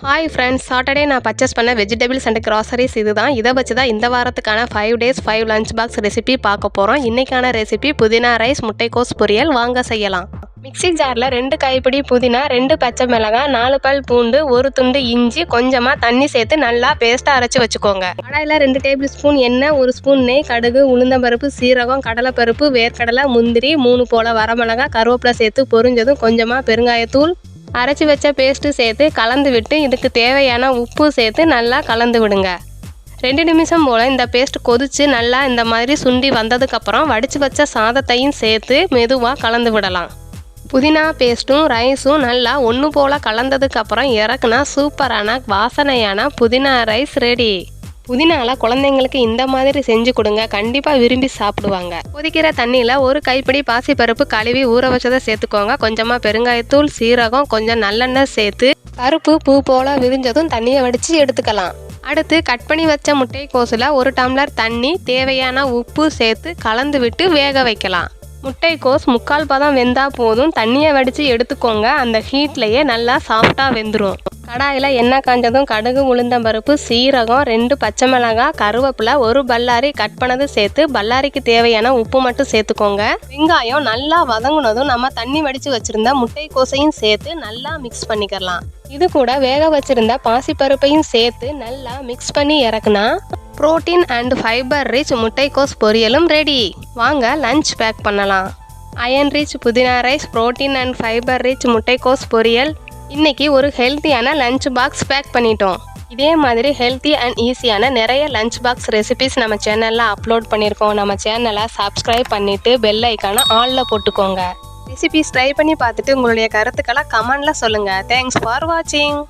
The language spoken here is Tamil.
ஹாய் ஃப்ரெண்ட்ஸ், சாட்டர்டே நான் பர்ச்சேஸ் பண்ண வெஜிடபிள்ஸ் அண்ட் கிராசரிஸ் இதுதான். இதை வச்சு தான் இந்த வாரத்துக்கான 5 days 5 லஞ்ச் பாக்ஸ் ரெசிபி பார்க்க போகிறோம். இன்றைக்கான ரெசிபி புதினா ரைஸ் முட்டைக்கோஸ் பொரியல். வாங்க செய்யலாம். மிக்ஸி ஜாரில் 2 கைப்பிடி புதினா, 2 பச்சை மிளகாய், 4 பல் பூண்டு, 1 துண்டு இஞ்சி, கொஞ்சமாக தண்ணி சேர்த்து நல்லா பேஸ்ட்டாக அரைச்சி வச்சுக்கோங்க. கடாயில் 2 டேபிள் ஸ்பூன் எண்ணெய், 1 ஸ்பூன் நெய், கடுகு, உளுந்தம்பருப்பு, சீரகம், கடலைப்பருப்பு, வேர்க்கடலை, முந்திரி, 3 போல வரமிளகாய், கருவேப்பிலை சேர்த்து பொரிஞ்சதும் கொஞ்சமாக பெருங்காயத்தூள், அரைச்சி வச்ச பேஸ்ட்டு சேர்த்து கலந்து விட்டு இதுக்கு தேவையான உப்பு சேர்த்து நல்லா கலந்து விடுங்க. 2 நிமிஷம் போல் இந்த பேஸ்ட் கொதித்து நல்லா இந்த மாதிரி சுண்டி வந்ததுக்கப்புறம் வடித்து வச்ச சாதத்தையும் சேர்த்து மெதுவாக கலந்து விடலாம். புதினா பேஸ்ட்டும் ரைஸும் நல்லா ஒன்று போல் கலந்ததுக்கப்புறம் இறக்குனா சூப்பரான வாசனையான புதினா ரைஸ் ரெடி. புதினால குழந்தைங்களுக்கு இந்த மாதிரி செஞ்சு கொடுங்க, கண்டிப்பாக விரும்பி சாப்பிடுவாங்க. கொதிக்கிற தண்ணியில் 1 கைப்பிடி பாசிப்பருப்பு கழுவி ஊற வச்சதை சேர்த்துக்கோங்க. கொஞ்சமாக பெருங்காயத்தூள், சீரகம், கொஞ்சம் நல்லெண்ணெய் சேர்த்து பருப்பு பூ போல் விரிஞ்சதும் தண்ணியை வடித்து எடுத்துக்கலாம். அடுத்து கட் பண்ணி வச்ச முட்டைக்கோஸில் 1 டம்ளர் தண்ணி, தேவையான உப்பு சேர்த்து கலந்து விட்டு வேக வைக்கலாம். முட்டைக்கோஸ் 3/4 பதம் வெந்தால் போதும். தண்ணியை வடித்து எடுத்துக்கோங்க. அந்த ஹீட்லேயே நல்லா சாஃப்டாக வெந்துடும். கடாயில் எண்ணெய் காஞ்சதும் கடுகு, உளுந்தம்பருப்பு, சீரகம், 2 பச்சை மிளகாய், கருவேப்பிலை, 1 பல்லாரி கட் பண்ணது சேர்த்து பல்லாரிக்கு தேவையான உப்பு மட்டும் சேர்த்துக்கோங்க. வெங்காயம் நல்லா வதங்கினதும் நம்ம தண்ணி வடித்து வச்சுருந்த முட்டைக்கோஸையும் சேர்த்து நல்லா மிக்ஸ் பண்ணிக்கலாம். இது கூட வேக வச்சுருந்த பாசிப்பருப்பையும் சேர்த்து நல்லா மிக்ஸ் பண்ணி இறக்குனா புரோட்டீன் அண்ட் ஃபைபர் ரிச் முட்டைக்கோஸ் பொரியலும் ரெடி. வாங்க லஞ்ச் பேக் பண்ணலாம். அயன் ரிச் புதினா rice, protein and fibre rich முட்டைக்கோஸ் பொரியல். இன்றைக்கி ஒரு ஹெல்த்தியான லஞ்ச் பாக்ஸ் பேக் பண்ணிட்டோம். இதே மாதிரி ஹெல்த்தி அண்ட் ஈஸியான நிறைய லஞ்ச் பாக்ஸ் ரெசிபிஸ் நம்ம சேனலில் அப்லோட் பண்ணியிருக்கோம். நம்ம சேனலை சப்ஸ்கிரைப் பண்ணிவிட்டு பெல் ஐக்கானை ஆலில் போட்டுக்கோங்க. ரெசிபிஸ் ட்ரை பண்ணி பார்த்துட்டு உங்களுடைய கருத்துக்களை கமெண்டில் சொல்லுங்கள். தேங்க்ஸ் ஃபார் வாட்சிங்.